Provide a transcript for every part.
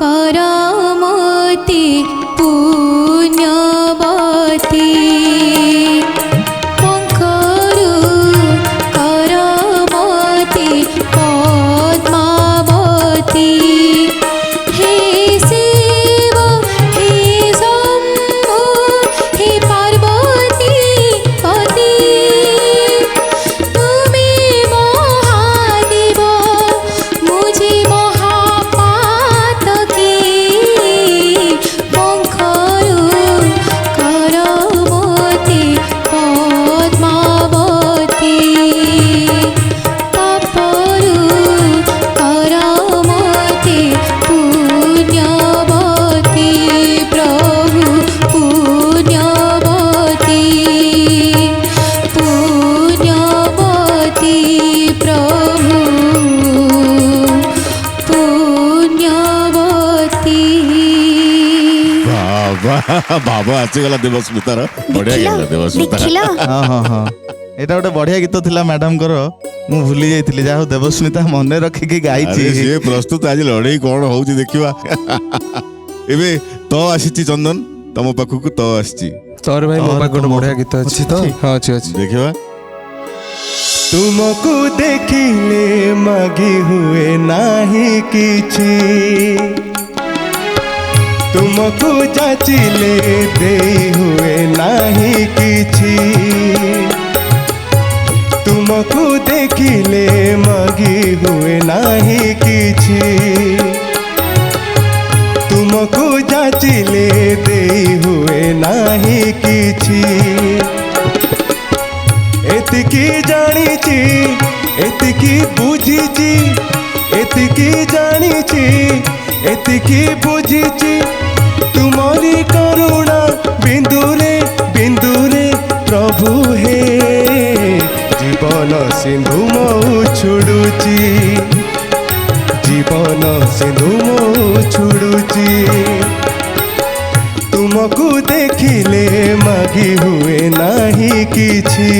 करमती पुण्यवती पंखरू करमती पद्मावती हे शिव हे शम्भु हे पार्वती पति तुम्हें महादेव मुझे महापातकी पंखरू करमती पद्मावती पापरू करमती पुण्यवती प्रभु पुण्यवती पुण्यवती प्रभु पुण्यवती बाबा आसीगला देवस्मितार बढ़िया गला देवस्मिता ଦେଖିଲ ହଁ ହଁ ହଁ ଏଇଟା ଗୋଟେ ବଢିଆ ଗୀତ ଥିଲା ମ୍ୟାଡାମଙ୍କର ମୁଁ ଭୁଲି ଯାଇଥିଲି ଯାହା ହଉ ଦେବସ୍ମିତା ମନେ ରଖିକି ଗାଇଛି ଆରେ ସିଏ ପ୍ରସ୍ତୁତ ଆଜି ଲଢେଇ କଣ ହଉଛି ଦେଖିବା ଏବେ ତ ଆସିଛି ଚନ୍ଦନ ତମ ପାଖକୁ ତ ଆସିଛି ତୋର ଭାଇ ମୋ ପାଖରେ ଗୋଟେ ବଢିଆ ଗୀତ ଅଛି ଅଛି ତ? ହଁ ଅଛି ଅଛି ଦେଖିବା ତୁମକୁ ଦେଖିଲେ ମାଗି ହୁଏ ନାହିଁ କିଛି ତୁମକୁ ଯାଚିଲେ ଦେଇ ହୁଏ ନାହିଁ କିଛି ତୁମକୁ ଦେଖିଲେ ମାଗି ହୁଏ ନାହିଁ କିଛି ତୁମକୁ ଯାଚିଲେ ଦେଇ ହୁଏ ନାହିଁ କିଛି ଏତିକି ଜାଣିଛି ଏତିକି ବୁଝିଛି ଏତିକି ଜାଣିଛି ଏତିକି ବୁଝିଛି ତୁମରି କରୁଣା ବିନ୍ଦୁରେ ବିନ୍ଦୁରେ ପ୍ରଭୁ ହେ ଜୀବନ ସିନ୍ଧୁ ମୁଁ ଛୁଡ଼ୁଛି ଜୀବନ ସିନ୍ଧୁ ମୁଁ ଛୁଡ଼ୁଛି ତୁମକୁ ଦେଖିଲେ ମାଗି ହୁଏ ନାହିଁ କିଛି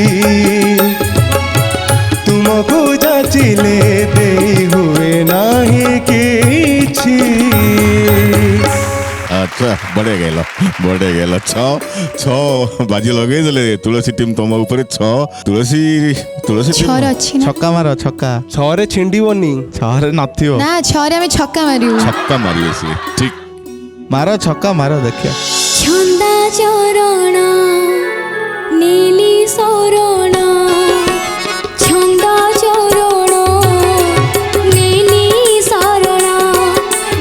ତୁମକୁ ଯାଚିଲେ ଦେଇ ହୁଏ ନାହିଁ କିଛି अच्छा बढ़िया गैल छ बाजी लगे देले तुलसी टीम तुम ऊपर छ तुलसी तुलसी टीम छर अच्छी ना ଛକା ମାର ଛକା ଛଅରେ ଛିଣ୍ଡିବନି ଛଅରେ ନଥିବ ना छरे ଆମେ ଛक्का ମାରିବୁ छक्का मारिए सी ठीक ମାର ଛକା ମାର ଦେଖିଆ ଛନ୍ଦା ଚରଣ ନୀଲି ଶରଣ ଛନ୍ଦା ଚରଣ ନୀଲି ଶରଣ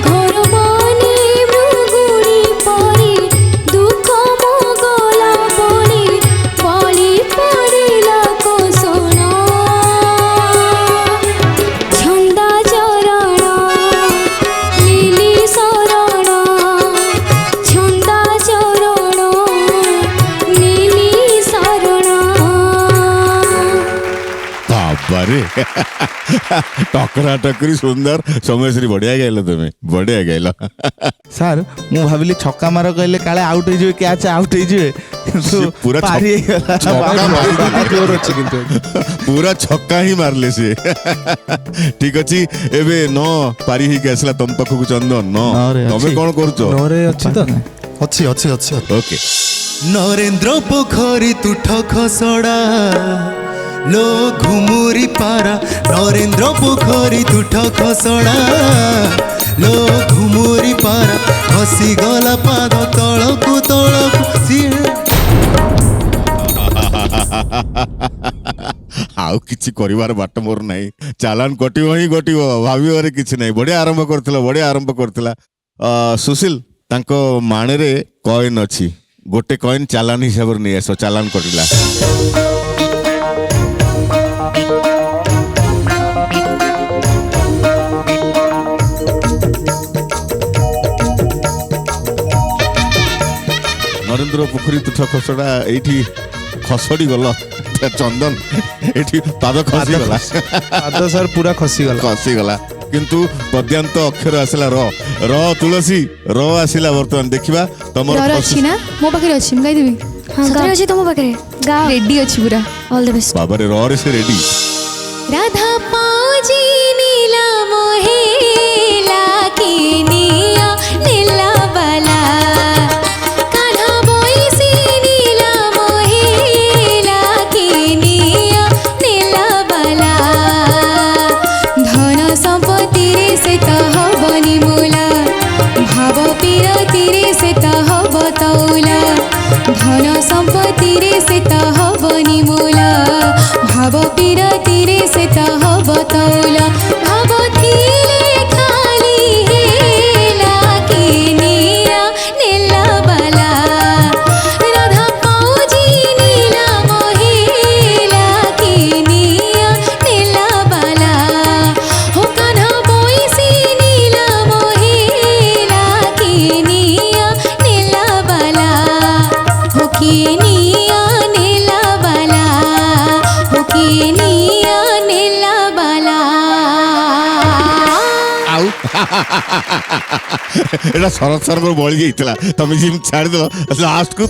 ଘର ବନି ମୃଗୁଣି ପରି ଦୁଃଖ ମୋଗଲା ପରି ବଳି ପଡ଼ିଲା କୋଷଣ ଛନ୍ଦା ଚରଣ ନୀଲି ଶରଣ ଛନ୍ଦା ଚରଣ ନୀଲି ଶରଣ बाबा टकरा टकरी सुंदर सोमेश्वरी बढ़िया गैल तुम्हें बढ़िया गैल ସାର୍ ମୁଁ ଭାବିଲି ଛକା ମାର କହିଲେ କାଳେ ଆଉଟ୍ ହେଇଯିବେ କ୍ୟାଚ୍ ଆଉଟ୍ ହେଇଯିବେ କିନ୍ତୁ ସିଏ ପୁରା ପାରି ହେଇଗଲା ଛକା ମାରିଦେଲେ। ଜୋର ଅଛି କିନ୍ତୁ पूरा छक्का ही मारले सी ठीक अच्छी एबे न पारी ही आसला तुम पाखक चंदन न ନରେ तमे ଅଛି। कौन करूछ ନଅରେ ଅଛି ତ ଅଛି ଅଛି ଅଛି ओके ନରେନ୍ଦ୍ର ପୋଖରୀ ତୁଠ ଖସଡ଼ା लो ଘୁମୁରି ପାରା ନରେନ୍ଦ୍ର ପୋଖରୀ ତୁଠ ଖସଡ଼ା लो ଘୁମୁରି ପାରା ଖସିଗଲା ପାଦ ତଳକୁ ତଳକୁ ସିଏ आउ किछि करिवार बाट मोर नाही चालान कटिवो ही कटिवो भाबिबारे किछि नाही बढ़िया आरंभ करथिला सुशील तांको माणे रे कॉइन अछि गोटे कॉइन चालान हिसाब रे नै आसो चालान कटिला नरेंद्र पोखरी तुठ खसड़ा एठी खसड़ी गल चंदन एठी पाद खसी गला ପାଦ ସାର୍ ପୁରା ଖସିଗଲା खसी गला किंतु पद्यांत अक्षर आसला र तुलसी र आसिला वर्तमान देखिबा तमर डर अच्छी ना मो पाखे अच्छी मैं गाइदेवी हाँ सତରେ ଅଛି ତମ ପାଖରେ ଗାଅ रेडी अच्छी पूरा ଅଲ୍ ଦ ବେଷ୍ଟ बाबा रे र रे से रेडी राधा पाजी नीला मोहेला की निया भाव पीरती रे से हब तौला धन संपत्ति रे से हबनी मोला भाव पीरती रे से हब तौला भाव थिले खाली हेला किनिया नेला बाला राधा पाउजी नीला मोहेला किनिया नेला बाला हो कान्हा बोइसी नीला मोहेला किनिया नेला बाला हो किनिया नेला बाला हो किनिया नेला बाला ଆଉ ଏଇଟା ଶରତ ସାର୍ଙ୍କର ବଳି ଯାଇଥିଲା ତମେ ଯେମିତି ଛାଡ଼ିଦେଲ ଲାଷ୍ଟକୁ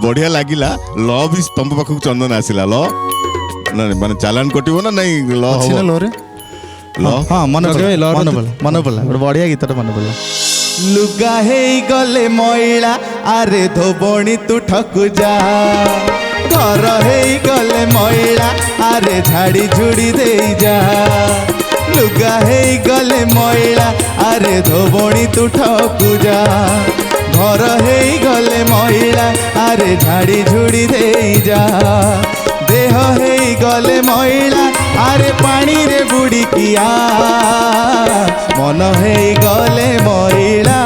ବଢ଼ିଆ ଲାଗିଲା ଲ ବି ତମ ପାଖକୁ ଚନ୍ଦନ ଆସିଲା ଲ ମାନେ ଚାଲାଣ କଟିବ ନା ନାଇଁ ଲ ଅଛି ନା ହବ ଲୋରେ ଲ ହଁ ମନେ ଲଗେଇ, ପଡ଼ିଲା ଲରେ ମନେ ପଡ଼ିଲା ଗୋଟେ ବଢିଆ ଗୀତଟା ମନେ ପଡ଼ିଲା ଲୁଗା ହେଇଗଲେ ମଇଳା ଆରେ ଧୋବଣୀ ତୁ ଠକୁ ଯା ଘର ହେଇଗଲେ ମଇଳା ଆରେ ଝାଡ଼ି ଝୁଡ଼ି ଦେଇ ଯା ଲୁଗା ହେଇଗଲେ ମଇଳା ଆରେ ଧୋବଣୀ ତୁ ଠକୁ ଯା ଘର ହେଇଗଲେ ମଇଳା ଆରେ ଝାଡ଼ି ଝୁଡ଼ି ଦେଇ ଯା ଦେହ ହେଇଗଲେ ମଇଳା ଆରେ ପାଣିରେ ବୁଡ଼ିକିଆ ମନ ହେଇଗଲେ ମଇଳା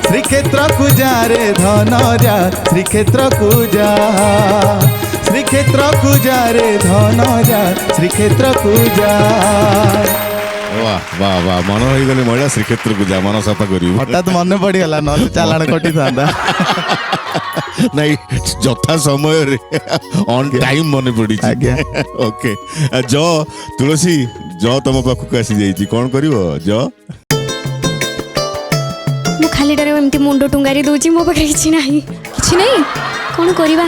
ଶ୍ରୀକ୍ଷେତ୍ରକୁ ଯା ରେ ଧନ ଯା ଶ୍ରୀକ୍ଷେତ୍ରକୁ ଯା ଶ୍ରୀକ୍ଷେତ୍ରକୁ ଯା ରେ ଧନ ଯା ଶ୍ରୀକ୍ଷେତ୍ରକୁ ଯା ବାହ ମନ ହେଇଗଲେ ମହିଳା ଶ୍ରୀକ୍ଷେତ୍ରକୁ ଯା ମନ ସଫା କରିବୁ ହଠାତ୍ ମନେ ପଡ଼ିଗଲା ନହେଲେ ଚାଲାଣ କଟିଥାନ୍ତା ନାଇଁ ଯଥା ସମୟରେ ଅନ୍ ଟାଇମ୍ ମନେ ପଡ଼ିଛି ଆଜ୍ଞା। ଓକେ ତୁଳସୀ ତମ ପାଖକୁ ଆସିଯାଇଛି କ'ଣ କରିବ ମୁଁ ଖାଲିଟାରେ ଏମିତି ମୁଣ୍ଡ ଟୁଙ୍ଗାରି ଦଉଛି ମୋ ପାଖରେ କିଛି ନାହିଁ କିଛି ନାହିଁ କ'ଣ କରିବା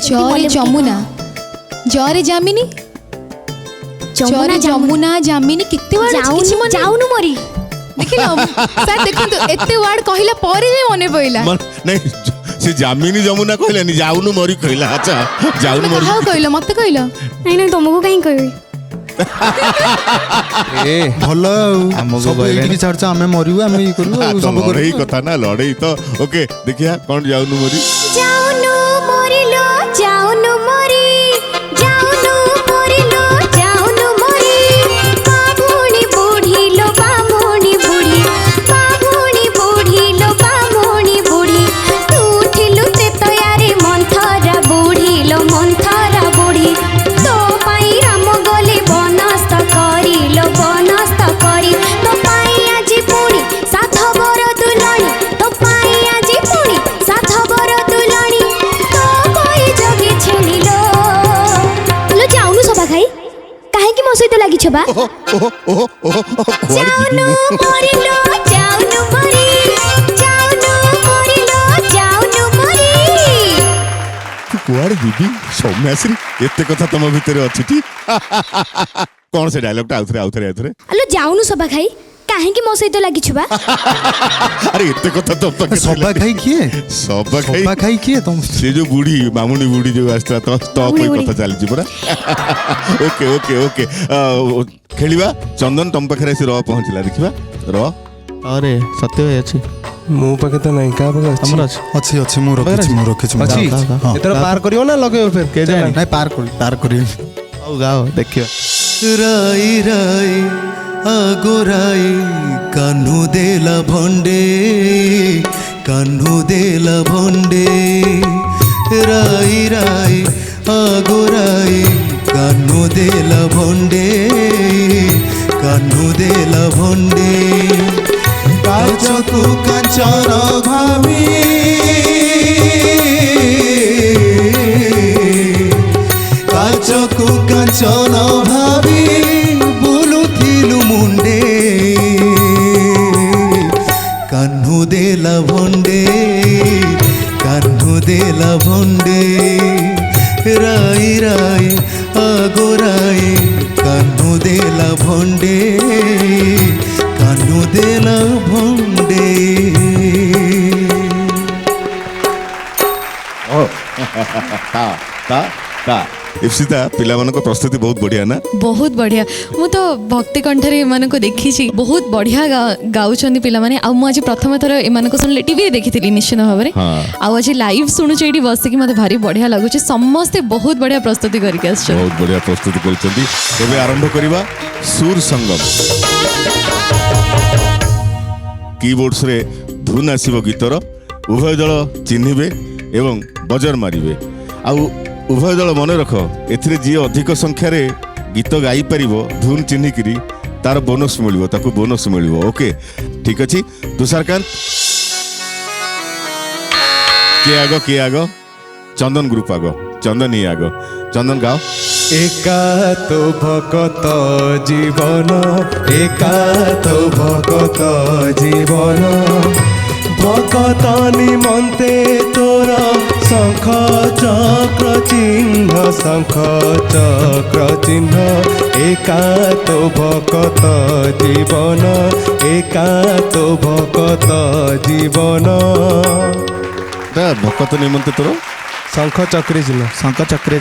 ଜରେ ଯମୁନା ଜରେ ଜାମିନି ଜରେ ଯମୁନା ଜାମିନି କେତେ ୱାର୍ଡ ଅଛି କିଛି ମନେ ଯାଉନୁ ମରି ଦେଖିଲ ସାର୍ ଦେଖନ୍ତୁ ଏତେ ୱାର୍ଡ କହିଲା ପରେ ଯେ ମନେ ପଇଲା ନାଇଁ ସେ ଜାମିନି ଯମୁନା କହିଲାନି ଯାଉନୁ ମରି କହିଲା ଆଚ୍ଛା ଯାଉନୁ ମରି କାହାକୁ କହିଲ ମତେ କହିଲ ନାଇଁ ନାଇଁ ତମକୁ କାହିଁ କହିବି ଏ ଭଲ ଆଉ ଆମକୁ ସବୁ କହିଲେନି। ଏଇଠିକି ଛାଡୁଛ ଆମେ ମରିବୁ ଆମେ ଇଏ କରିବୁ ଆଉ ସବୁ ଲଢେଇ କରିବୁ କଥା ନା ଲଢେଇ ତ ଓକେ ଦେଖିଆ କ'ଣ ଯାଉନୁ ମରି ଯାଉନୁ ମରିଲୋ ଯାଉନୁ ମରି ଯାଉନୁ ମରିଲୋ ଯାଉନୁ ମରି ବାମୁଣି ବୁଢ଼ିଲୋ ବାମୁଣି ବୁଢ଼ୀ ବାମୁଣି ବୁଢ଼ିଲୋ ବାମୁଣି ବୁଢ଼ୀ ତୁ ଉଠିଲୁ ତେତୟାରେ ମନ୍ଥରା ବୁଢ଼ିଲୋ ମନ୍ଥରା ବୁଢ଼ୀ ତୋ ପାଇଁ ରାମ ଗଲେ ବନସ୍ତ କରିଲୋ ବନସ୍ତ କରି ତୋ ପାଇଁ ଆଜି ପୁଣି ସାଧବର ଦୁଲଣି ତୋ ପାଇଁ ଆଜି ପୁଣି ସାଧବର ଦୁଲଣି ତୋ ପାଇଁ ଜଗି ଛେଳିଲୋ लो ଯାଉନୁ ସଭା ଖାଇ କାହିଁକି ମୋ ସହିତ ଲାଗିଛ ବା ଯାଉନୁ ମରିଲୋ ଯାଉନୁ ମରି ଯାଉନୁ ମରିଲୋ ଯାଉନୁ ମରି କୁଆଡ଼େ ଯିବି ସୌମ୍ୟାଶ୍ରୀ ଏତେ କଥା ତମ ଭିତରେ ଅଛି ଟି କ'ଣ ସେ ଡାଇଲଗ୍ଟା ଆଉଥରେ ଆଲୋ ଯାଉନୁ ସଭା ଖାଇ କାହିଁକି ମୋ ସହିତ ଲାଗିଛୁ ବା ଆରେ ଏତେ କଥା ତମ ପାଖରେ ସବା ଖାଇ କିଏ ସବା ସବା ଖାଇ କିଏ ତମ ସେ ଯୋଉ ବୁଢୀ ମାମୁନି ବୁଢୀ ଯୋଉ ଆସିଥିଲା ତ ମାମୁନି ପାଇଁ ବୁଢୀ। କଥା ଚାଲିଛି ପରା ଓକେ ଖେଳିବା ଚନ୍ଦନ ତମ ପାଖରେ ଆସି ର ପହଞ୍ଚିଲା ଦେଖିବା ର ଅରେ ସତ୍ୟ ଭାଇ ଅଛି ମୋ ପାଖେ ତ ନାହିଁ କାହା ପାଖେ ଅଛି ତମର ଅଛି ଅଛି ଅଛି ମୁଁ ରଖିଛି ମୁଁ ରଖିଛି ମୁଁ ଅଛି ରଖିଛି। ହଁ। ଏଥର ପାର କରିବ ନା ଲଗେଇବ ଫେର କେଜାଣି। ନାଇଁ ପାର କରିବି ହଉ ଗାଅ ଦେଖିବା ରାଇ ରାଇ ଆଗୋରାଇ କାହ୍ନୁ ଦେଲା ଭଣ୍ଡେ ରାଇ ରାଇ ଆଗୋରାଇ କାହ୍ନୁ ଦେଲା ଭଣ୍ଡେ କାଚକୁ କାଞ୍ଚନ ଭାବି କାଚକୁ କାଞ୍ଚନ ଭାବି ବୁଲୁଥିଲୁ ମୁଣ୍ଡେ କାହ୍ନୁ ଦେଲା ଭଣ୍ଡେ ରାଇ ରାଇ ଆଗୋରାଇ କାହ୍ନୁ ଦେଲା ଭଣ୍ଡେ ତା ତା ତା इप्सिता पिलामानको प्रस्तुति बहुत बढ़िया ना बहुत बढ़िया मु तो भक्ति कंठरे एमानको देखिछि बहुत बढ़िया गाउछन्ती पिला माने आ मु आज प्रथम थर एमानको सुनले टीवी देखिथिली निश्चित भाबरे हाँ। आ आज लाइव सुनुछि एठी बसिकी मते भारी बढ़िया लागुछि समस्ते बहुत बढ़िया प्रस्तुति करके आछछ बहुत बढ़िया प्रस्तुति करछन्ती एबे आरंभ करिबा सुर संगम कीबोर्ड्स रे धुन आसीबो गीतर उभय दल चिन्हिबे एवं बजर मारिबे आउ उभय दल मन रख एथिरे जी अधिक संख्या रे गीत गाई परिबो धुन चिन्हिकिरी तार बोनस मिलिबो ताकू बोनस मिलिबो ओके ठीक अछि तुषारकांत के आगो चंदन ग्रुप आगो चंदन ही आगो चंदन गाओ एका तो भगत जीवन एका तो भगत जीवन भगत निमन्ते तोर शंख चक्र चिन्ह एका तो भगत जीवन एका तो भगत जीवन भक्त निमंते तोर शंख चक्री चिन्ह शंख चक्रे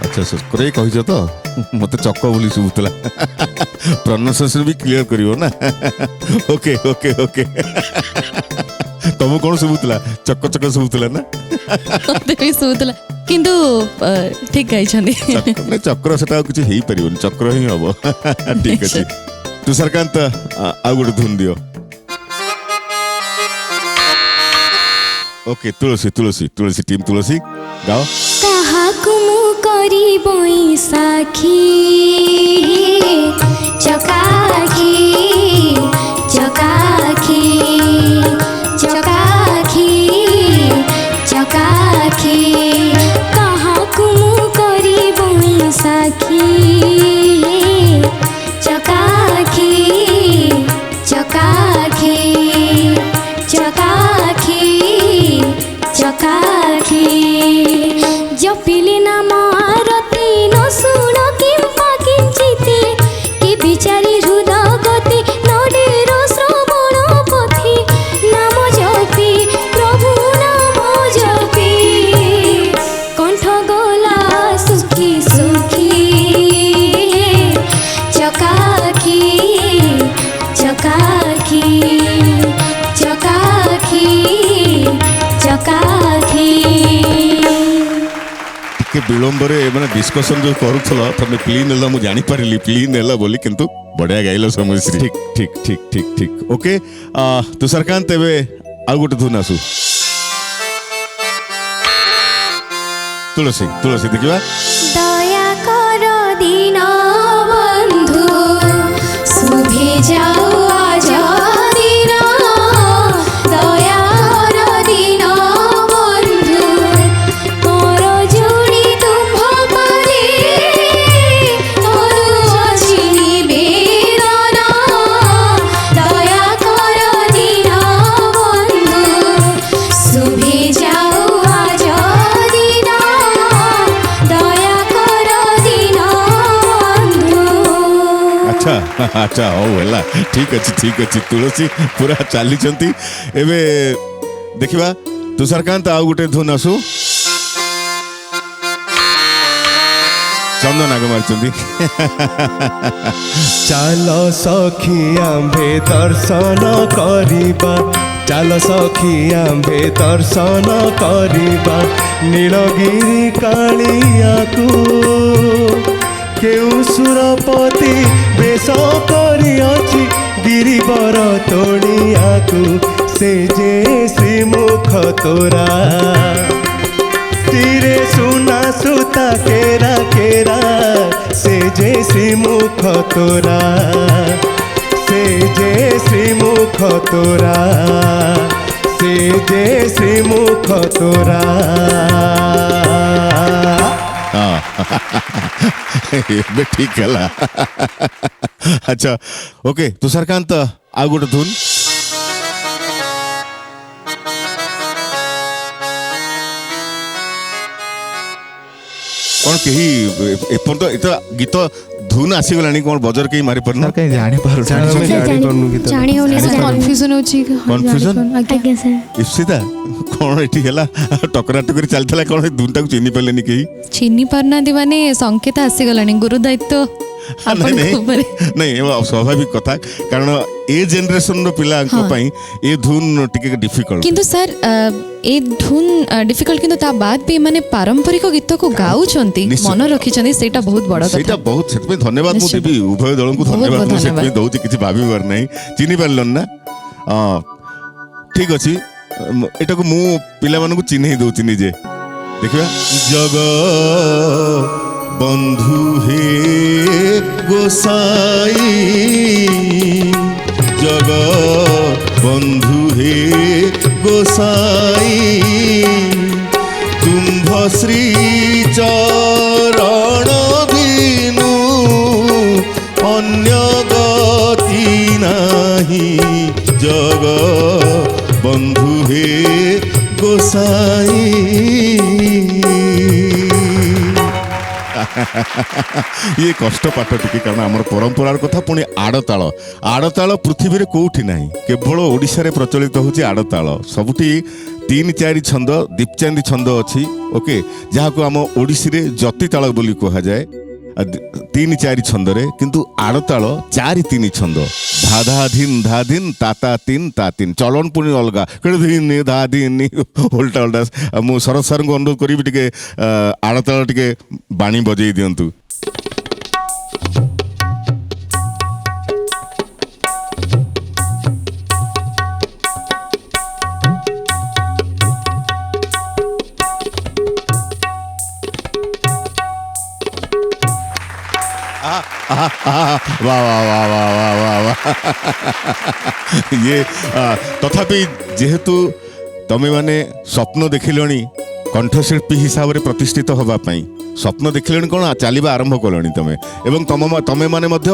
अच्छा सर कहिछ तो मते चक्क बोली सुबुतला प्रोनाउंसिएशन भी क्लियर करियो ना ओके ओके ओके तुम कौन सुबुतला चक्क चक्क सुबुतला ना देवी सुतला किंतु ठीक गाइछन्ती चक्र चक्र सेटा कुछ हेई परिबो चक्र ही हबो ठीक अछि तुषारकांत आ गुड धुन दियो ओके तुलसी तुलसी तुलसी टीम तुलसी गाओ काहाकु मु करिबई साखी चकाखी चकाखी चकाखी चकाखी काहाकु मु करिबई साखी चकाखी चकाखी चकाखी चकाखी जपिली नाम आरती न शुण किंपा किंचिते कि बिचारी हृदय गति नडेर श्रवण पथि नाम जपी प्रभु नाम जपी कंठ गला सुखी सुखी चकाखी चकाखी चकाखी चकाखी के विलंब रे माने डिस्कशन जो करूथलो तमे प्ली नेला मु जानि पारिली प्ली नेला बोली किंतु बढ़िया गाइलो समयश्री ठीक ठीक ठीक ठीक ठीक ओके तुषारकांत एबे आ गुटे धुन आसु तुलसी तुलसी देखिबा दया कर दीन बंधु शुभे जाओ आज दिन दया कर दीन बंधु मोर जोड़ी तुम्भ करे तोर अछि निवेदन दया कर दीन बंधु शुभे जाओ आज दिन दया कर दीन बंधु अच्छा अच्छा हो होला ठीक अछि तुलसी पूरा चाली चंती एबे देखिबा तुषारकांत आ गुटे धुन आसु चंदन आगे मारचंदी चाल सखी आम्भे दर्शन करिबा चाल सखी आम्भे दर्शन करिबा नीलगिरी कालियाकू केउ सुरपति बेश करिअछि गिरिवर तोड़ियाकू से जे श्रीमुख तोरा तीरे सुना सुता केरा केरा से जे श्रीमुख तोरा से जे श्रीमुख तोरा से जे श्रीमुख तोरा एबे ठीक है अच्छा ओके तुषारकांत आ गुटे धुन कौन कही एपर्यंत एत गीत ଧୁନ ଆସିଗଲାଣି କ'ଣ ବଜର କେହି ମାରି ପାରୁନ ସାର୍ କାହିଁ ଜାଣିପାରୁଛି ଆମେ ଜାଣିପାରୁନୁ ଗୀତ ଜାଣି ହଉନି ସାର୍ କନଫ୍ୟୁଜନ ହଉଛି Confusion? ଆଜ୍ଞା ସାର୍ ଇପ୍ସିତା କ'ଣ ଏଠି ହେଲା ଟକରା ଟକରି ଚାଲିଥିଲା କ'ଣ ଏ ଧୁନଟାକୁ ଚିହ୍ନି ପାରିଲେନି କେହି? ଚିହ୍ନି ପାରୁନାହାନ୍ତି ମାନେ ସଂକେତ ଆସିଗଲାଣି ଗୁରୁ ଦାୟିତ୍ୱ ନାଇଁ ନାଇଁ ଉପରେ ନାଇଁ ସ୍ୱାଭାବିକ କଥା କାରଣ ଏ ଜେନେରେସନର ପିଲାଙ୍କ ପାଇଁ ଏ ଧୁନ ଟିକେ ଡିଫିକଲ୍ଟ। କିନ୍ତୁ ସାର୍ ଏ ଧୁନ୍ ଡିଫିକଲ୍ଟ କିନ୍ତୁ ତା ବାଦ ବି ମାନେ ପାରମ୍ପରିକ ଗୀତକୁ ଗାଉଛନ୍ତି ନିଶ୍ଚୟ। ମନେ ରଖିଛନ୍ତି ସେଇଟା ବହୁତ ବଡ଼ ସେଇଟା କଥା। ବହୁତ ସେଥିପାଇଁ ଧନ୍ୟବାଦ ମୁଁ ନିଶ୍ଚୟ। ଦେବି ଉଭୟ ଦଳଙ୍କୁ ବହୁତ ଧନ୍ୟବାଦ ବହୁତ ମୁଁ ସେଥିପାଇଁ ଧନ୍ୟବାଦ। ଦଉଛି କିଛି ଭାବିବାର ନାହିଁ ଚିହ୍ନି ପାରିଲନି ନା ଠିକ ଅଛି ଏଟାକୁ ମୁଁ ପିଲାମାନଙ୍କୁ ଚିହ୍ନେଇ ଦଉଛି ନିଜେ ଦେଖିବା ଜଗ ବନ୍ଧୁ ହେ ଗୋସାଇ ଜଗ ବନ୍ଧୁ ହେ ଗୋସାଇ ତୁମ୍ଭ ଶ୍ରୀ ଚରଣ ବିନୁ ଅନ୍ୟ ଗତି ନାହିଁ ଜଗ ବନ୍ଧୁ ହେ ଗୋସାଇ ଇଏ କଷ୍ଟ ପାଠ ଟିକେ କାରଣ ଆମର ପରମ୍ପରାର କଥା ପୁଣି ଆଡ଼ତାଳ ଆଡ଼ତାଳ ପୃଥିବୀରେ କୋଉଠି ନାହିଁ କେବଳ ଓଡ଼ିଶାରେ ପ୍ରଚଳିତ ହେଉଛି ଆଡ଼ତାଳ ସବୁଠି 3-4 ଛନ୍ଦ ଦୀପଚାନ୍ଦି ଛନ୍ଦ ଅଛି ଓକେ ଯାହାକୁ ଆମ ଓଡ଼ିଶୀରେ ଜତିତାଳ ବୋଲି କୁହାଯାଏ 3-4 ଛନ୍ଦରେ କିନ୍ତୁ ଆଡ଼ତାଳ 4-3 ଛନ୍ଦ ଧା ଧା ଧିନ୍ ଧା ଧିନ୍ ତା ତିନ୍ ତା ତିନ୍ ଚଳନ ପୁଣି ଅଲଗା ଧିନ୍ ଧା ଧିନ୍ ଓଲଟା ଓଲଟା ମୁଁ ଶରତ ସାର୍ଙ୍କୁ ଅନୁରୋଧ କରିବି ଟିକେ ଆଡ଼ତାଳ ଟିକେ ବାଣୀ ବଜେଇ ଦିଅନ୍ତୁ। ये तथापि जेहेतु तमे माने स्वप्न देखिलणी कंठशिल्पी हिसाब से प्रतिष्ठित होगापाई स्वप्न देखिलणी कौन चलवा आरंभ कलणी तमे एवं तमे माने मध्य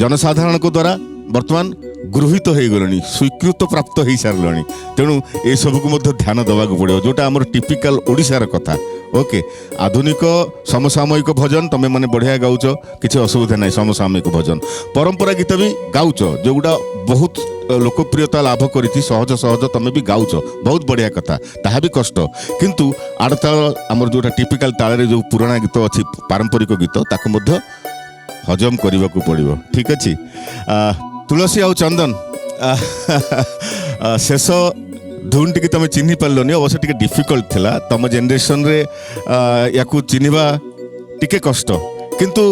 जनसाधारण को द्वारा वर्तमान गृहीत हो गलणी स्वीकृत प्राप्त हो सारे तेणु ये सबको मध्य ध्यान देवा पड़ो जोटा आमर टिपिकल ओडिशार कथा ओके आधुनिक समसामयिक भजन तमें मैंने बढ़िया गाउच किसी असुविधा ना समसामयिक भजन परंपरा गीत भी गाउच जोगुड़ा बहुत लोकप्रियता लाभ करी सहज सहज तमें भी गाउच बहुत बढ़िया कथा ताहा भी कष्ट किंतु आड़ताल आमर जोटा टिपिकल ताल जो पुराना गीत अच्छी पारंपरिक गीत ताको मध्य हजम करने को पड़ो ठीक अच्छे तुलसी आउ चंदन शेष धुन टी तुम चिन्ह पार्लनि अवश्य टी डिफिकल्ट थिला तुम जेनेरेशन रे या चिन्हवा टिके कष्ट किंतु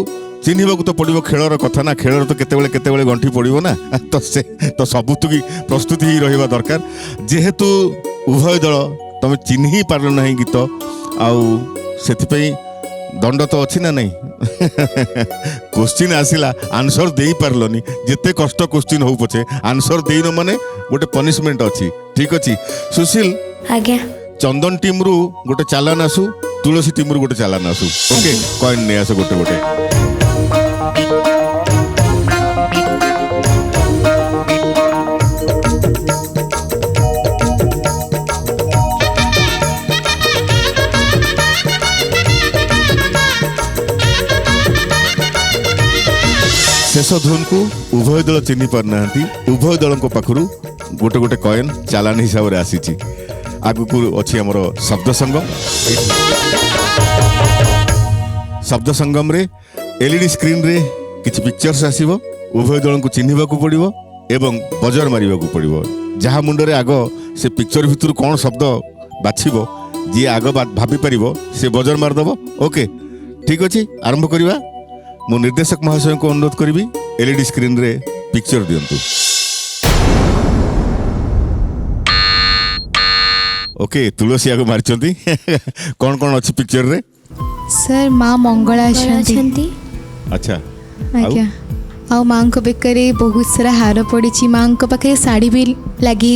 चिन्हवा तो पड़ो खेलर कथा ना खेल तो केते गंठी पड़ो ना तो से तो सबुत की प्रस्तुति ही रहा दरकार जेहेतु उभय दल तुम चिन्ह पार ना गीत आउ से दंड तो अच्छी ना नहीं क्वेश्चन आसिला आंसर दे पारलनि जिते कष्ट क्वेश्चन हो पछे आंसर देन माने गोटे पनिशमेंट अच्छी ठीक अच्छी सुशील आज्ञा चंदन टीम रु गोटे चालान आसु तुलसी टीम रु गोटे चालान आसु ओके कॉइन ने आस गोटे गोटे शेष धुन को उभय दल चिन्ह पार ना उभय दल पाखु गोटे गोटे कॉइन चालान हिसाब से आसी आगु को अच्छी आमर शब्द संगम शब्द संगम रे एलईडी स्क्रीन रे किछि पिक्चर्स आसीबो उभय दल को चिन्हवा को पड़िबो एवं बजर मारिबा को पड़िबो जहाँ मुंडरे आग से पिक्चर भितर कौन शब्द बाछिबो जी आग भाभी पारिबो से बजर मारदबो ओके ठीक अच्छे आरंभ करिबा मो निर्देशक महाशय को अनुरोध करी एलईडी स्क्रीन रे पिक्चर दिंतु ओके तुलसी आगे मारी कौन कौन अच्छी पिक्चर रे सर माँ मंगला अछंती अच्छा आज्ञा आउ माँ को बेकरे बहुत सारा हार पड़ी माँ को पाखे साड़ी भी लगी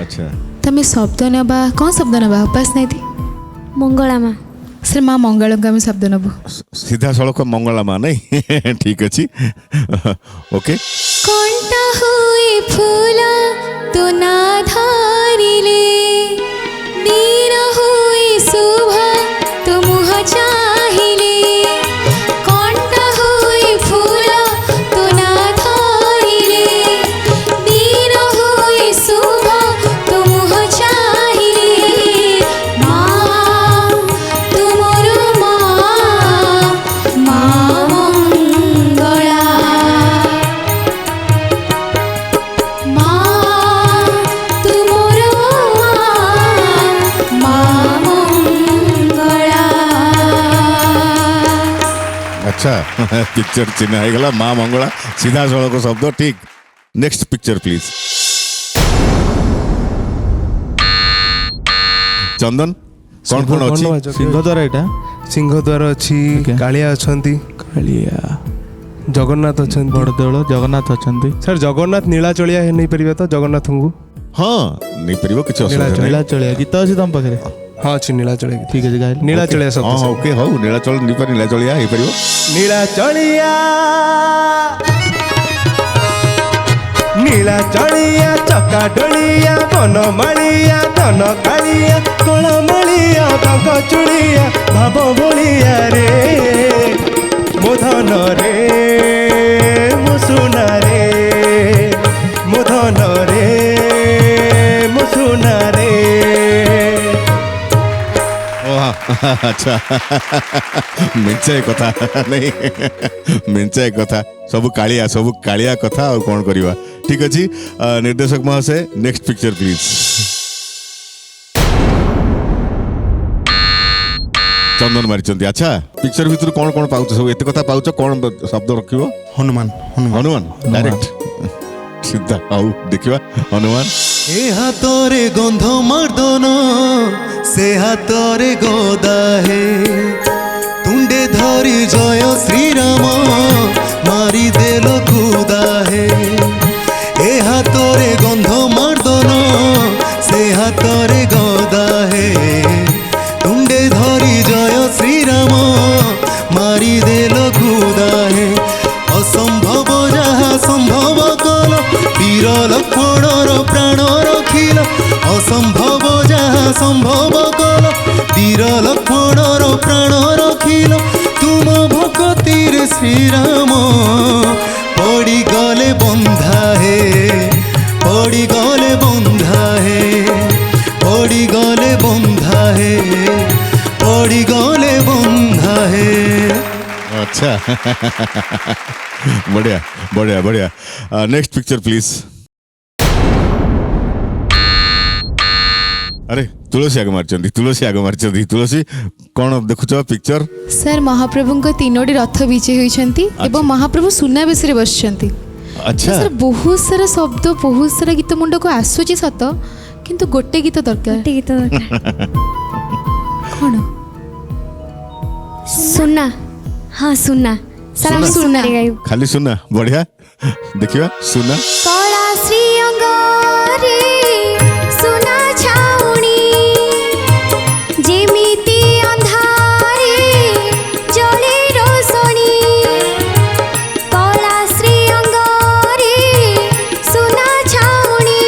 अच्छा तमें शब्द नबा कौन शब्द नबा उपास नहीं थी मंगला माँ सर माँ मंगल को आम शब्द नबु सीधा सड़क मंगला माँ नहीं ठीक अच्छी ओके कंटा हुए फूला तो ना धारिले नीर हुए शोभा तो मुह चाहिले कंटा हुए अच्छा पिक्चर चिन्ह हो गला माँ मंगला सीधा सड़क शब्द ठीक। Next picture please. चंदन कौन कौन अच्छी? सिंहद्वार एटा सिंहद्वार अच्छी कालिया अछंती कालिया जगन्नाथ अछंती बड़देउल जगन्नाथ अछंती सर जगन्नाथ नीलाचलिया नहीं परिबा तो जगन्नाथ को हाँ नहीं परिव किसी असुविधा नहीं। नीलाचलिया गीत अछि तम पाखरे? हाँ अच्छी नीलाचलिया ठीक अछि गाइल नीलाचलिया हाँ हाँ शब्द ओके हौ नीलाचल नीलाचलिया हो परिव। नीलाचलिया नीलाचलिया चका डोलिया बनमालिया धन कालिया कलमालिया बांक चुड़िया भाव भलिया रे मो धन रे मो सुना रे मो धन रे मो सुना रे। अच्छा मिंचाए कथा नहीं मिंचाए कथा सब कालिया कथा और कौन करवा ठीक अच्छी। निर्देशक महाशय नेक्स्ट पिक्चर प्लीज। चंदन मारी अच्छा पिक्चर भितर कौन कौन पाउच सब एत कथा पाउच कौन शब्द रखिबो? हनुमान हनुमान हनुमान डायरेक्ट सीधा आउ देखिबा हनुमान। ए हातरे गंध मर्दन से हातरे गदा हे तुंडे धरी जय श्रीराम मारी देल कुदा हे। ए हातरे गंध मर्दन से हातरे गदा हे तुंडे धरी जय श्रीराम मारी देल कुदा हे। असंभव जहा संभव कल वीर लक्ष्मणर प्राण रखिल असंभव जहा संभव कल वीर लक्ष्मणर प्राण रखिल तुम भक्तिर श्रीराम पड़ी गले बंधा हे पड़ी गले बंधा हे पड़ी गले बंधा हे पड़ी गले बंधा हे। अच्छा बढ़िया बढ़िया बढ़िया। Next picture please. अरे तुलसी आगे मारचंदी तुलसी कौन देखुच पिक्चर? सर महाप्रभु को तीनोटी रथ विजे होइछंती एवं महाप्रभु सुनावेश रे बसछंती। अच्छा सर बहुत सारा शब्द बहुत सारा गीत मुंड को आसुची सत किंतु गोटे गीत दरकार गीत दरकार कौन? सुना हाँ सुना सारा सुना। सुना रे गाइब खाली सुना बढ़िया देखिवा सुना। कला श्री अंगारे सुना छाउनी जेमिति अंधारे जले रोशनी कला श्री अंगारे सुना छाउनी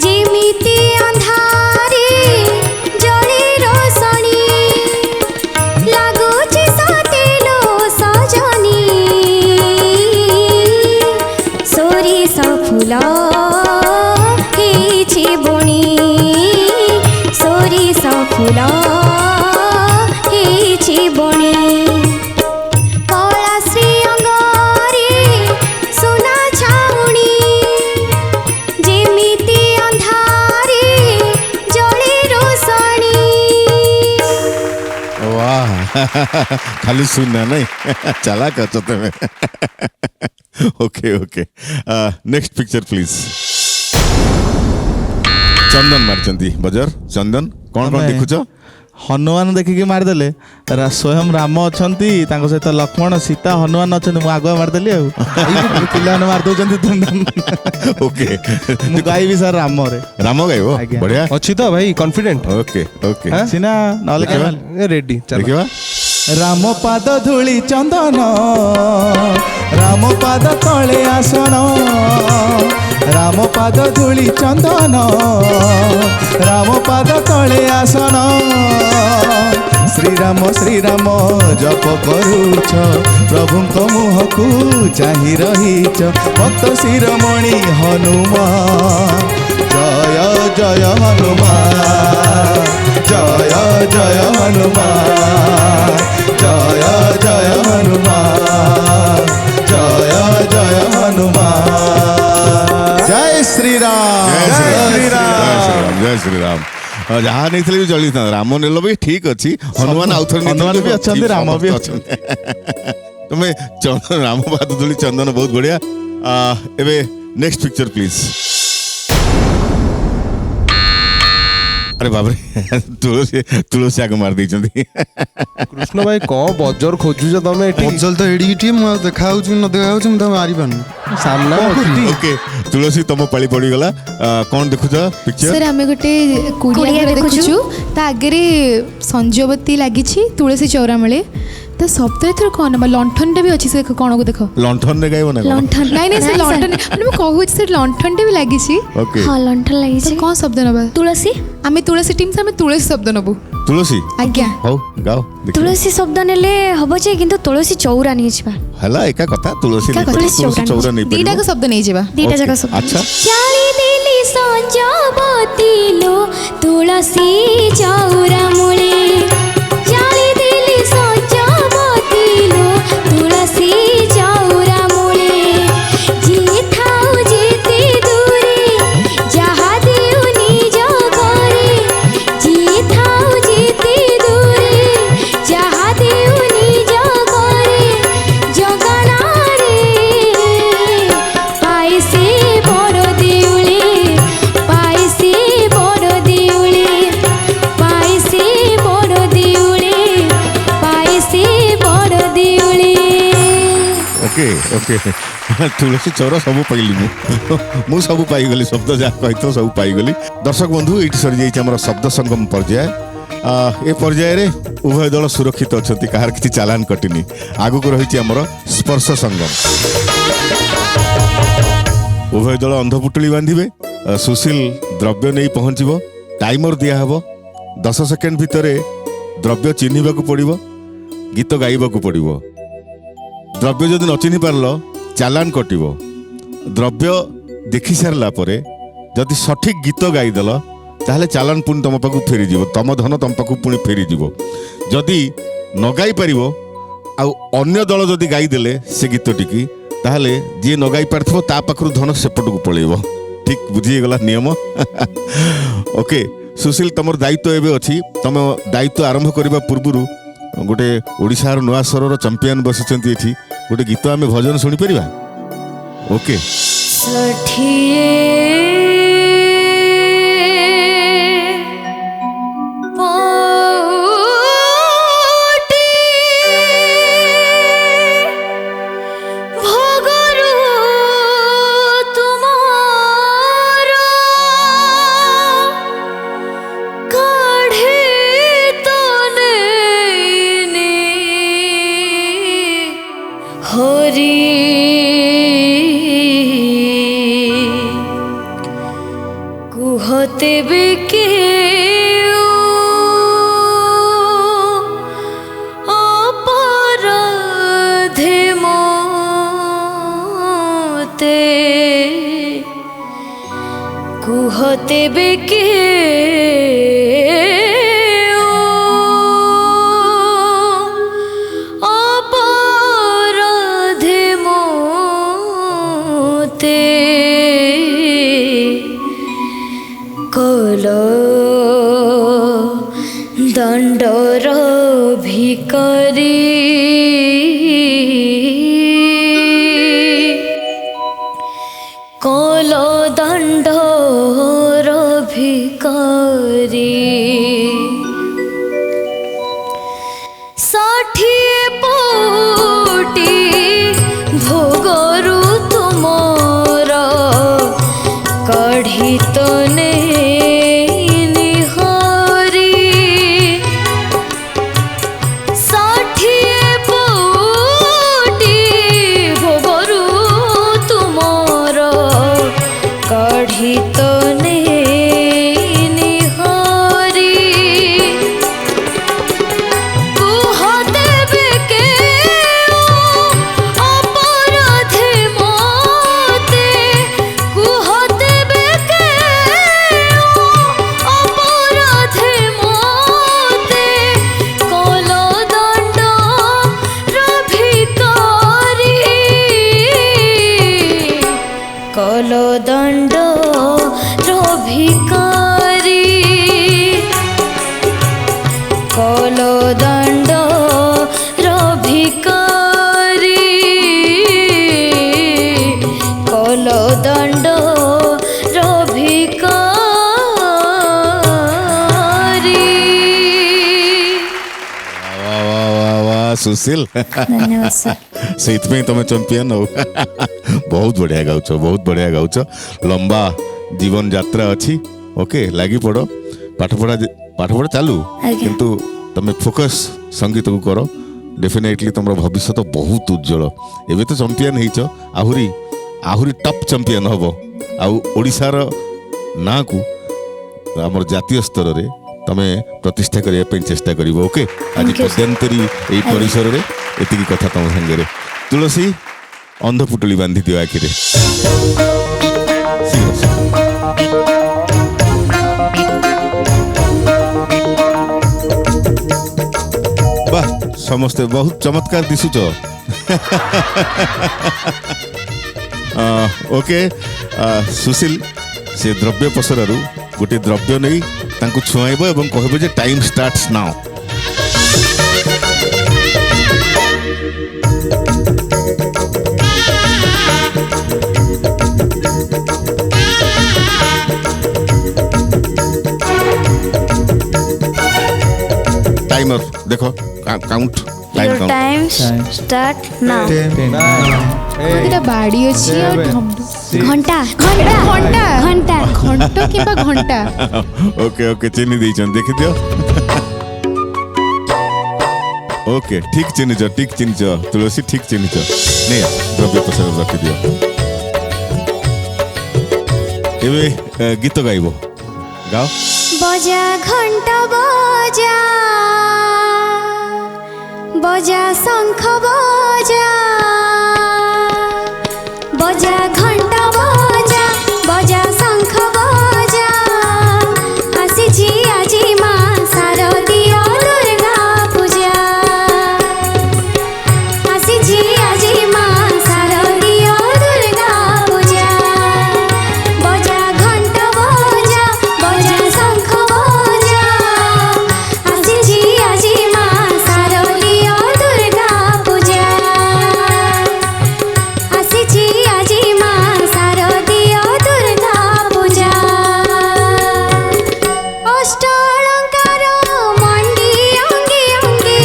जेमिति अंधारे जले रोशनी लागुची सतेलो सजनी सोरिष फूल हेछि बुणी सोरिष फूल हेछि बुणी कला श्री अंगारे सुना छाउनी जेमिति अंधारे जले रोशनी। वाह खाली सुनना नहीं चला कर तुम्हें okay okay. Next picture please. चंदन मारचंदी बजर चंदन कौन कौन हमें- देखुच? हनुमान देखिकी मारिदेले स्वयं राम अछंती तांको सहित लक्ष्मण सीता हनुमान अछंती मु आगुआ मारिदेली आ पिलाने मार दउचंती ओके मु गाइबी सर राम रे राम गाइबो आज्ञा। बढ़िया अच्छी तो भाई कॉन्फिडेंट ओके ओके हाँ? सिना नले देखिवा। रेडी चलो देखिवा राम पाद धूଳି चंदन राम पाद तले आसन राम पाद धूଳି चंदन राम पाद तले आसन श्रीराम श्रीराम जप करूछ प्रभुଙ୍କ मुहକୁ चाहि रहिछ भक्त शिरोमणि हनुमान जय जय हनुमान जय जय हनुमान जय जय हनुमान जय जय हनुमान जय श्री राम जय श्री राम जय श्री राम। जहाँ नहीं भी चली था राम नेल भी ठीक अच्छी हनुमान आउ थोड़े हनुमान भी अछंती, राम भी तुम्हें चंदन राम बात तुली चंदन बहुत बढ़िया एबे नेक्स्ट पिक्चर प्लीज। अरे बाबरे तुलसी आगे मार देइछंती कृष्ण भाई कौन बजर खोजुछ तमे एठी बजल तो एडी मु देखा होछु न देखा होछु म मारी पानी सामना ओके तुलसी तुम पड़ी पड़ी गला कौन देखुछ पिक्चर सर आमे गोटे कुड़िया देखुछु ता आगे संजयवती लागिछि तुलसी चौरा मळे तो शब्द एथर कौन लंठन भी अच्छी से कौन को देखो लंठन ने गाइबो ना लंठन नहीं नहीं से लंठन मैं कहू से लंठन भी लागिछि ओके हाँ लंठन लगी तो कौन शब्द नबा तुलसी आमे तुलसी टीम से आमे तुलसी शब्द नबु तुलसी आज्ञा हो गाओ देखिए। तुलसी शब्द नेले हबो जे किंतु तुलसी चौरा नहीं छिबा हला एका कथा तुलसी नहीं तुलसी तुलसी चौरा नहीं दीटा पड़िबो को शब्द नहीं जेबा दीटा Okay, जगह शब्द अच्छा। चाली दिली संजयवती लो तुलसी चौरा मुळे चाली दिली संजयवती लो तुलसी चौरा मुळे जी थाउ जेते दूरे जहा देउ निज घरे जी थाउ जेते दूरे जहा देउ निज घरे जगना रे पाए से बड़ देउले पाए से बड़ देउले पाए से बड़ देउले पाए से बड़ देउले। ओके ओके तुलसी चौरा सब पाइली मु सब पाई गली शब्द जा कहि तो सब पाई गली। दर्शक बंधु एठी सरी जाई हमर शब्द संगम पर्याय ए पर्याय रे उभय दल सुरक्षित अछंती कहार किछि चालान कटिनी आगु को रहिछि हमर स्पर्श संगम। उभय दल अंधपुटुली बांधिबे सुशील द्रव्य नहीं पहुंचबो टाइमर दिया हबो 10 सेकेंड भितरे द्रव्य चिन्हिबा को पड़िबो गीत गाइबा को पड़िबो द्रव्य जदि न चिन्हि पारल चालान कटिबो द्रव्य देखि सारला परे जदि सठिक गीत गाइदेल ताहले चालान पुणी तुम पाखु फेरी जीवो तम धन तुम पाखु पुणी फेरी जीवो जदि न गाई पारिबो आउ अन्य दल जदि गाइदेले से गीत टिकी ताहले जी न गाई पारथिबो ता पाखरु धन सेपटकु पळेइबो ठीक बुझी गला नियम ओके सुशील तमर दायित्व एबे अछि तम दायित्व आरंभ करबा पूर्वरु गोटे ओडिशार नुआ सरर चैंपियन बसिचंती एठी गोटे गीत आमे भजन सुनि परिबा ओके सठिए कुहते बिके अपराधे मोते कुहते बिके अपराधे मोते कल दंडर भिकारी कल दंडर भिकारी षाठिए पोटी भोगरु तुमर कढ़ी तो कल दंड भिकारी ଅଚଲ ଦଣ୍ଡ ରଭିକାରୀ। सुशील ଧନ୍ୟବାଦ ସାର୍। ସେଇଥିପାଇଁ ତମେ ଚମ୍ପିୟନ ଆଉ ବହୁତ ବଢିଆ ଗାଉଛ, ବହୁତ ବଢିଆ ଗାଉଛ। ଲମ୍ବା ଜୀବନ ଯାତ୍ରା ଅଛି। ଓକେ, ଲାଗି ପଡ, ପାଠ ପଢା ଚାଲୁ, ଆଜ୍ଞା। କିନ୍ତୁ ତମେ ଫୋକସ୍ ସଙ୍ଗୀତକୁ କର। ଡେଫିନେଟଲି ତମର ଭବିଷ୍ୟତ ବହୁତ ଉଜ୍ଜଳ। ଏବେ ତ ଚମ୍ପିୟନ ହେଇଛ, ଆହୁରି ଆହୁରି ଟପ୍ ଚମ୍ପିୟନ ହବ। ଆଉ ଓଡ଼ିଶାର ନାଁକୁ ଆମର ଜାତୀୟ ସ୍ତରରେ ତମେ ପ୍ରତିଷ୍ଠା କରିବା ପାଇଁ ଚେଷ୍ଟା କରିବ। ଓକେ, ଆଜି ପଦ୍ୟାନ୍ତରୀ ଏଇ ପରିସରରେ ଏତିକି କଥା ତମ ସାଙ୍ଗରେ। ତୁଳସୀ, ଅନ୍ଧ ପୁଟୁଳି ବାନ୍ଧି ଦିଅ ଆଖିରେ। ଶୀଘ୍ର ଶୀଘ୍ର। ବାহ, ସମସ୍ତେ ବହୁତ ଚମତ୍କାର ଦିଶୁଛ। ଓକେ, ସୁଶୀଲ ସେ ଦ୍ରବ୍ୟ ପସରାରୁ ଗୋଟିଏ ଦ୍ରବ୍ୟ ନେଇ ତାଙ୍କୁ ଛୁଆଇବ ଏବଂ କହିବ ଯେ ଟାଇମ୍ ଷ୍ଟାର୍ଟସ୍ ନାଓ। टाइमर देखो, count, time Your count. time start now. ଏଇଟା ବାଡ଼ି ଅଛି ଆଉ ଘଣ୍ଟା ଘଣ୍ଟା ଘଣ୍ଟା ଘଣ୍ଟା ଘଣ୍ଟ କିମ୍ବା ଘଣ୍ଟା। ओके ओके, चिन्ह देइछन देखि दियो। ओके, ठीक चिन्ह छ, ठीक चिन्ह छ तुलसी, ठीक चिन्ह छ। नै द्रव्य पसर रखि दियो। एबे गीत गाइबो, गाओ। बजा घंटा बजा, बजा शंख बजा, बजा घंटा बजा, बजा शंख बजा, आसीछि आजी मा शारदीय दुर्गा पूजा, आसीछि आजी मा शारदीय दुर्गा पूजा, बजा घंटा बजा, बजा शंख बजा, आसीछि आजी मा शारदीय दुर्गा पूजा, आसीछि आजी मा शारदीय दुर्गा पूजा। अष्ट अलंकार मंडी अंगे अंगे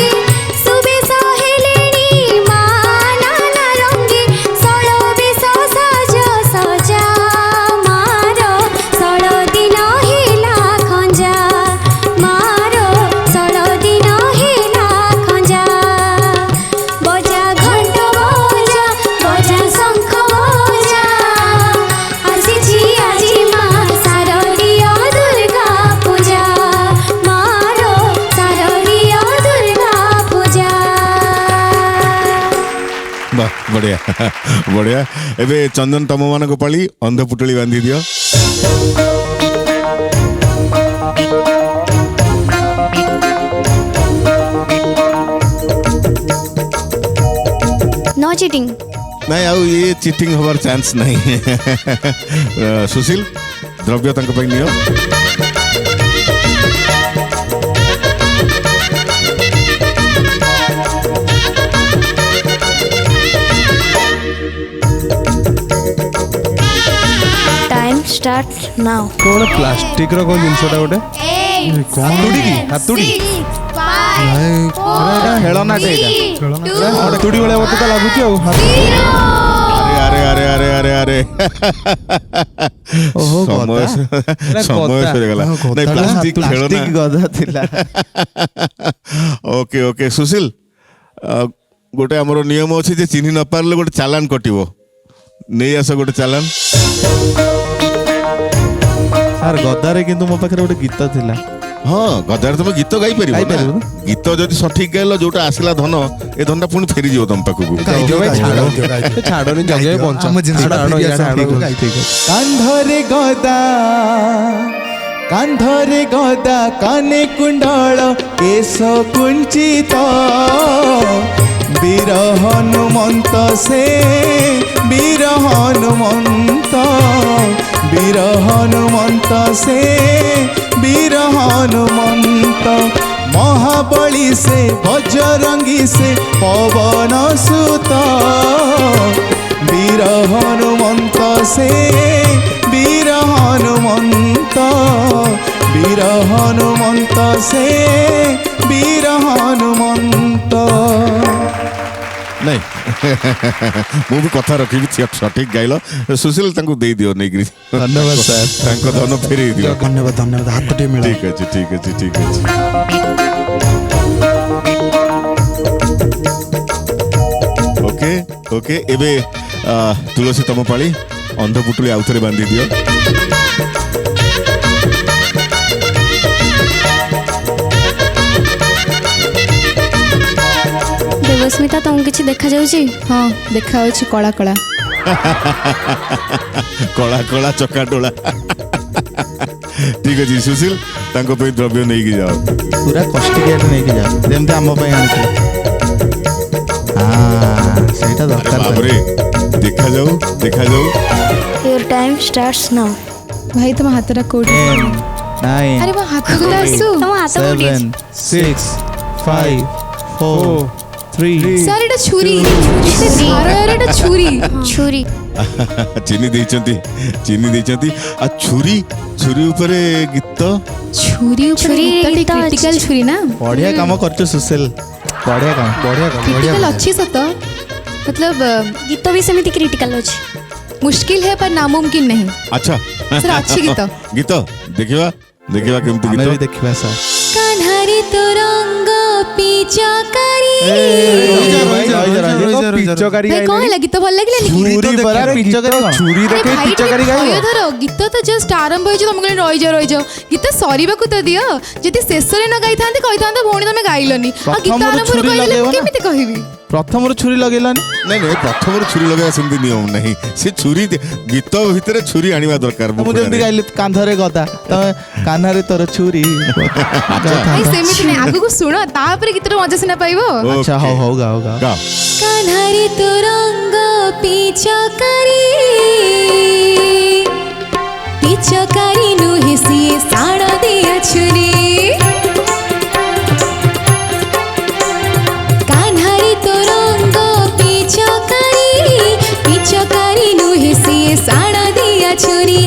सुबेश हेलेणी मा नाना रंगे, षोल बेश साज सजा मारो, षोल दिन हेला खंजा मारो, षोल दिन हेला खंजा, बजा घंट बजा, बजा शंख बजा, आसीछि आजी मा शारदीय दुर्गा पूजा, मारो शारदीय दुर्गा पूजा। वाह, बढ़िया बढ़िया। एबे चंदन तम मानको पाली, अंध पुटुली बांधी दियो। No cheating. नहीं आउ ये चीटिंग हबार चांस नहीं। सुशील, द्रव्य तंक पई नियो। Time start now. କଣ ପ୍ଲାଷ୍ଟିକ ର କଣ ଜିନିଷଟା ଗୋଟେ ହାତୁଡ଼ି କି ହାତୁଡ଼ି ଖେଳନାଟେ ଏଇଟା। ହାତୁଡ଼ି ଭଳିଆ ମତେ ତ ଲାଗୁଛି ଆଉ अरे अरे अरे अरे अरे ओहो, समय गदा। समय सरीगला। नहीं प्लास्टिक खेलना। प्लास्टिक गदा थिला। ओके ओके सुशील, गोटे हमरो नियम अछि जे चिन्हि न पारले गोटे चालान कटिवो। नै आस गोटे चालान। सार गदारे किंतु मो पाखरे गोटे गीत थिला। हाँ, गदार तुम गीत गाई गाई पारिबो पारिबो ना। गीत जदि सठिक गाइल जोटा आसिला धन, ए धनटा पुणी फेरी जिवो तम पाखकु। ଛାଡ଼ନି ଜଗେ ବଞ୍ଚ ଆମ ଜିନିଷ କାନ୍ଧରେ ଗଦା, କାନ୍ଧରେ ଗଦା, କାନେ କୁଣ୍ଡଳ, କେଶ କୁଞ୍ଚିତ, ବୀର ହନୁମନ୍ତ ସେ, ବୀର ହନୁମନ୍ତ, ବୀର ହନୁମନ୍ତ ସେ, ବୀର ହନୁମନ୍ତ, ମହାବଳୀ ସେ, ବଜରଙ୍ଗୀ ସେ, ପବନ ସୁତ, বীর হনুমন্ত সে বীর হনুমন্ত বীর হনুমন্ত সে বীর হনুমন্ত। ନାଇଁ ମୁଁ ବି କଥା ରଖିବି ସଠିକ ଗାଇଲ। ସୁଶୀଲ ତାଙ୍କୁ ଦେଇଦିଅ ନେଇକିରି ଧନ୍ୟବାଦ ସାର୍। ତାଙ୍କ ଧନ ଫେରେଇ ଦିଅ। ଧନ୍ୟବାଦ ଧନ୍ୟବାଦ ହାତ ଟିକେ ମିଳ। ଠିକ ଅଛି ଠିକ ଅଛି ଠିକ ଅଛି। ଓକେ ଓକେ ଏବେ ତୁଳସୀ ତମ ପାଳି ଅନ୍ଧ ପୁଟୁଳି ଆଉଥରେ ବାନ୍ଧି ଦିଅ। ଦେବସ୍ମିତା ତମକୁ କିଛି ଦେଖାଯାଉଛି? ହଁ ଦେଖାଯାଉଛି କଳା କଳା। କଳା କଳା ଚକାଡୋଳା। ଠିକ ଅଛି ସୁଶୀଲ ତାଙ୍କ ପାଇଁ ଦ୍ରବ୍ୟ ନେଇକି ଯାଅ। ପୁରା କଷ୍ଟିକିଆଟେ ନେଇକି ଯାଅ ଯେମିତି ଆମ ପାଇଁ ଆଣିଥିଲେ। ସେଇଟା ଆରେ ଦରକାର। ବାବରେ ଦେଖାଯାଉ ଦେଖାଯାଉ। Your time starts now. ଭାଇ ତମ ହାତଟା କୋଉଠି? 9 ଆରେ ମୋ ହାତକୁ ତ ଆସୁ। ତମ ହାତ କୋଉଠି ଅଛି? 7 6 5 4 3 ସାର୍ ଏଟା ଛୁରୀ। ଏଟା ଛୁରୀ। ଛୁରୀ। ଚିନି ଦେଇଛନ୍ତି ଚିନି ଦେଇଛନ୍ତି। ଆଉ ଛୁରୀ ଛୁରୀ ଉପରେ ଗୀତ। ଛୁରୀ ଉପରେ ଗୀତ କ୍ରିଟିକାଲ ଅଛି। ଛୁରୀ ନା? ବଢିଆ କାମ କରୁଛୁ ସୁଶୀଲ। ବଢିଆ କାମ। କ୍ରିଟିକାଲ ଅଛି ସତ मतलब ଗୀତ ବି ସେମିତି କ୍ରିଟିକାଲ ଅଛି। मुश्किल है पर नामुमकिन नहीं। ଆଚ୍ଛା सर अच्छी गीत। ଗୀତ ଦେଖିବା ଦେଖିବା କେମିତି ଆମେ ଗୀତ। ବି ଦେଖିବା ସାର୍। कान्हारी तो रंग पिचकारी। ପିଚକାରୀ भाई कौन है गीत भल लागलानी? ଛୁରୀ ପରା ପିଚକାରୀ କଣ? ଛୁରୀ अरे ଦେଖେ भाई ପିଚକାରୀ ଟିକେ ଗାଇବ। ଭୟ ଧର ଗୀତ ତ ଜଷ୍ଟ ଆରମ୍ଭ ହେଇଛି ତମେ କହିଲେ ରହିଯାଅ ଗୀତ ସରିବାକୁ ତ ଦିଅ। ଯଦି ଶେଷରେ ନ ଗାଇଥାନ୍ତେ କହିଥାନ୍ତେ ଭଉଣୀ ତମେ ଗାଇଲନି। ଆଉ ଗୀତ ପ୍ରଥମରୁ ଆରମ୍ଭରୁ ଛୁରୀ କହିଦେଲେ ଲଗେଇବ ମୁଁ ନା? କେମିତି କହିବି? ପ୍ରଥମରୁ ଛୁରୀ ଲଗେଇଲାନି। ନାଇଁ ନାଇଁ ପ୍ରଥମରୁ ଛୁରୀ ଲଗେଇବା ସେମିତି ନିୟମ ନାହିଁ। ସେ ଛୁରୀ ଗୀତ ଭିତରେ ଛୁରୀ ଆଣିବା ଦରକାର। ମୁଁ ଯେମିତି ଗାଇଲି କାନ୍ଧରେ ଗଦା ତମେ କାନ୍ଧରେ ତୋର ଛୁରୀ। ଭାଇ ସେମିତି ନାହିଁ ଆଗକୁ ଶୁଣ ତାପରେ ଗୀତର ମଜା ସିନା ପାଇବ। ଆଚ୍ଛା ହଉ ହଉ ଗାଓ ଗାଓ। ଗାଅ। कान्हारी तो रंग पिचकारी पिचकारी नुहे सिए साड़ दिया छुरी। कान्हारी तो रंग पिचकारी पिचकारी नुहे सिए साड़ दिया छुरी।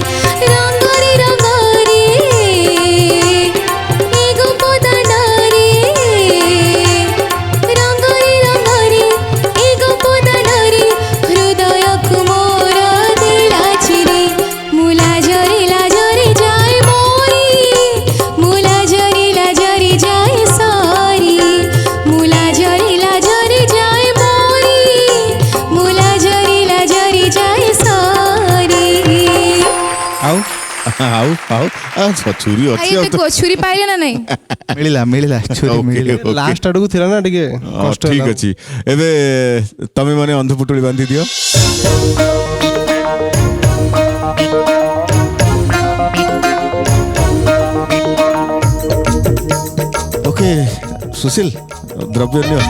रंगरे रंगरे एगो पदानारे रंगरे रंगरे एगो पदानारे हृदय कुमोर दिला चिरे। मुला जरे जाए मोरी मुला जरे जाए सारी मुला जरे जाए मोरी मुला जरे जाए सारी। ଆଉ ଆଉ ଆଉ ଆଚ୍ଛା ଛୁରୀ ଭାଇ ଅଛି ଆଉ ଏବେ ଛୁରୀ ପାଇଲେ ନା ନାହିଁ? ମିଳିଲା ମିଳିଲା ଛୁରୀ ଓକେ, ମିଳିଲା। ଓକେ। ଲାଷ୍ଟ ଆଡକୁ ଥିଲା ନା ଟିକେ କଷ୍ଟ ଠିକ ହେଲା। ଅଛି। ଏବେ ତମେ ମାନେ ଅନ୍ଧ ପୁଟୁଳି ବାନ୍ଧି ଦିଅ। ଓକେ ସୁଶୀଲ ଦ୍ରବ୍ୟ ନିଅ।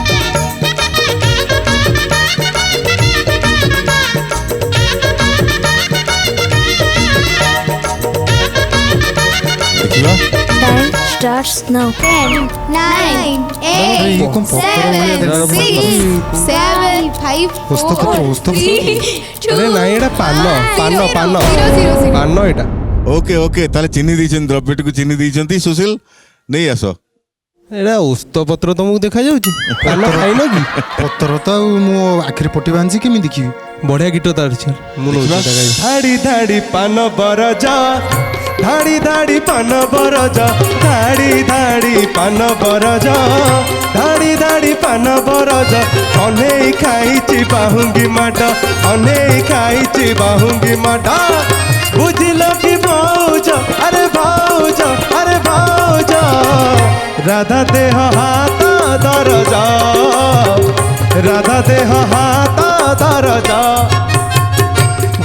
ଦେଖିବା Time starts now. 10 9 ଇଏ କଣ ପଥର ଭଳିଆ ଦେଖାଯାଉଛି? 7 5 ଆରେ ନାଇଁ ଏଇଟା ପାନ ପାନ ପାନ ପାନ ଏଇଟା। ଓକେ ଓକେ ତାହେଲେ ଚିନି ଦେଇଛନ୍ତି ଦ୍ରବ୍ୟଟିକୁ ଚିନି ଦେଇଛନ୍ତି। ସୁଶୀଲ ନେଇ ଆସ। ଏଇଟା ଓସ୍ତ ପତ୍ର ତମକୁ ଦେଖାଯାଉଛି? ପାନ ଖାଇନ କି? ପତ୍ର ତ ଆଉ ମୁଁ ଆଖିରେ ପଟି ବାନ୍ଧିଛି କେମିତି ଦେଖିବି? ବଢିଆ ଗୀତ ତାର ଅଛି। ମୁଁ ନଉଛି ଏଇଟା ଗାଇବି। ଧାଡ଼ି ଧାଡ଼ି ପାନ ବରଜ ଧାଡ଼ି ଧାଡ଼ି ପାନ ବରଜ ଧାଡ଼ି ଧାଡ଼ି ପାନ ବରଜ ଧାଡ଼ି ଧାଡ଼ି ପାନ ବରଜ ଅନେଇ ଖାଇଛି ବାହୁଙ୍ଗି ମାଡ ଅନେଇ ଖାଇଛି ବାହୁଙ୍ଗି ମାଡ। ବୁଝିଲ କି ଭାଉଜ ଆରେ ଭାଉଜ ଆରେ ଭାଉଜ ରାଧା ଦେହ ହାତ ଦରଜ ରାଧା ଦେହ ହାତ ଦରଜ।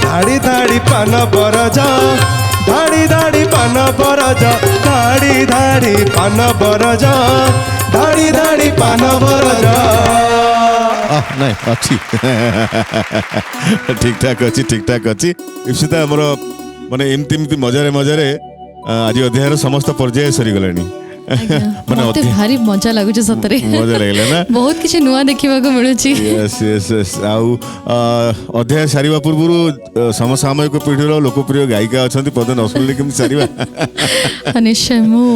ଧାଡ଼ି ଧାଡ଼ି ପାନ ବରଜ ଧାଡ଼ି ଧାଡ଼ି ପାନ ବରଜ ଧାଡ଼ି ଧାଡ଼ି ପାନ ବରଜ ଧାଡ଼ି ଧାଡ଼ି ପାନ ବରଜ। ନାଇଁ ଅଛି ଠିକ ଠାକ ଅଛି ଠିକ ଠାକ ଅଛି। ଇପ୍ସିତା ଆମର ମାନେ ଏମିତି ଏମିତି ମଜାରେ ମଜାରେ ଆଜି ଅଧ୍ୟାୟର ସମସ୍ତ ପର୍ଯ୍ୟାୟ ସରିଗଲାଣି। ମାନେ ମତେ ଭାରି ମଜା ଲାଗୁଛି ସତରେ ମଜା ଲାଗିଲା ନା ବହୁତ କିଛି ନୂଆ ଦେଖିବାକୁ ମିଳୁଛି ୟେସ୍ ୟେସ୍ ୟେସ୍ ଆଉ ଅଧ୍ୟାୟ ସାରିବା ପୂର୍ବରୁ ସମସାମୟିକ ପିଢ଼ିର ଲୋକପ୍ରିୟ ଗାୟିକା ଅଛନ୍ତି ପଦ ନ ଶୁଣିଲେ କେମିତି ସାରିବା ନିଶ୍ଚୟ ମୁଁ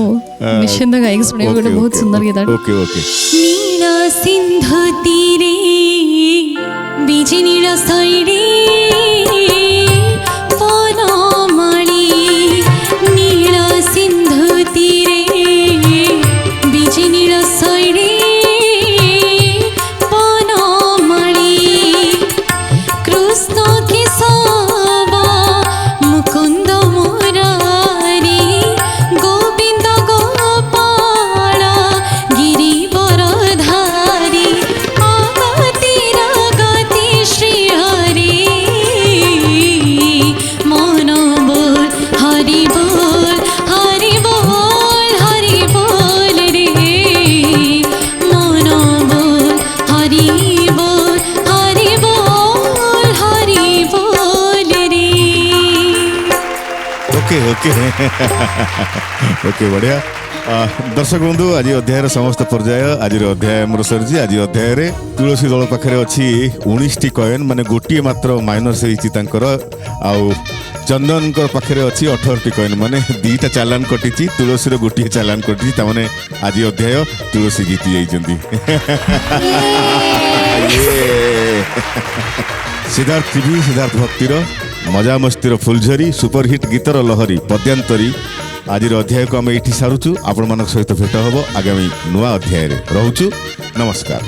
ନିଶ୍ଚିନ୍ତ ଗାଇକି ଶୁଣିବି ଗୋଟେ ବହୁତ ସୁନ୍ଦର ଗୀତ ଓକେ ଓକେ নীল সিন্ধু তীরে বিজি নীল শৈরে বনমালী নীল সিন্ধু তীরে বিজি নীল শৈরে বনমালী কৃষ্ণ কেশব মুকুন্দ মুরারি গোবিন্দ গোপাল গিরিবরধারী আগতি রাগতি শ্রীহরি মন বল হরি বল হরি বল হরি বল রে মন বল হরি বল হরি বল হরি বল রে ओके ओके ओके बढ़िया दर्शक बंधु आज अध्याय समस्त पर्याय आज अध्याय मोर सरजी आज अध्याय तुलसी दल पाखे अच्छी 19टी कॉइन माने गोटे मात्र माइनस आउ चंदन पाखे अच्छी 18टी कॉइन माने 2टा चालान कटी तुलसी गोटे चालान कटी ताने आज अध्याय तुलसी जीति जाइछन्ती सिद्धार्थ टीवी सिद्धार्थ भक्तिर मजा मस्तीर फुलझरी सुपरहिट गीतर लहरी पद्यांतरी आज अध्याय को आम ये सारुचु आपण मान सहित भेट हम आगामी नुआ अध्याय रोचु नमस्कार।